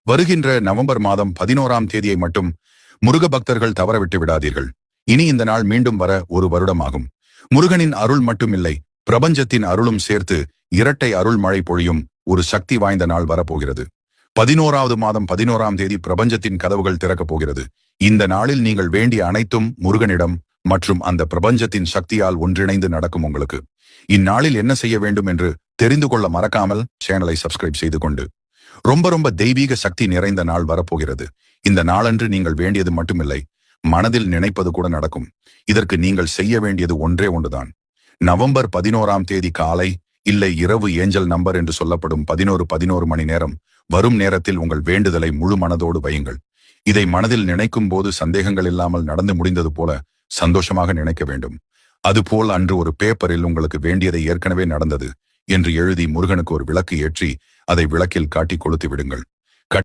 வருகின்ற நவம்பர் மாதம் 11ஆம் தேதியை மட்டும் முருக பக்தர்கள் தவறவிட்டு விடாதீர்கள். இனி இந்த நாள் மீண்டும் வர ஒரு வருடமாகும். முருகனின் அருள் மட்டுமில்லை, பிரபஞ்சத்தின் அருளும் சேர்த்து இரட்டை அருள் மழை பொழியும் ஒரு சக்தி வாய்ந்த நாள் வரப்போகிறது. 11ஆவது மாதம் 11ஆம் தேதி பிரபஞ்சத்தின் கதவுகள் திறக்கப் போகிறது. இந்த நாளில் நீங்கள் வேண்டிய அனைத்தும் முருகனிடம் மற்றும் அந்த பிரபஞ்சத்தின் சக்தியால் ஒன்றிணைந்து நடக்கும். உங்களுக்கு இந்நாளில் என்ன செய்ய வேண்டும் என்று தெரிந்து கொள்ள மறக்காமல் சேனலை சப்ஸ்கிரைப் செய்து கொண்டு ரொம்ப தெய்வீக சக்தி நிறைந்த நாள் வரப்போகிறது. இந்த நாளன்று நீங்கள் வேண்டியது மட்டுமில்லை, மனதில் நினைப்பது கூட நடக்கும். இதற்கு நீங்கள் செய்ய வேண்டியது ஒன்றே ஒன்றுதான். நவம்பர் 11ஆம் தேதி காலை இல்லை இரவு ஏஞ்சல் நம்பர் என்று சொல்லப்படும் 11 மணி நேரம் வரும் நேரத்தில் உங்கள் வேண்டுதலை முழு மனதோடு வையுங்கள். இதை மனதில் நினைக்கும் போது சந்தேகங்கள் இல்லாமல் நடந்து முடிந்தது போல சந்தோஷமாக நினைக்க வேண்டும். அதுபோல் அன்று ஒரு பேப்பரில் உங்களுக்கு வேண்டியதை ஏற்கனவே நடந்தது என்று எழுதி முருகனுக்கு ஒரு விளக்கு ஏற்றி அதை விளக்கில் காட்டி கொளுத்தி விடுங்கள்.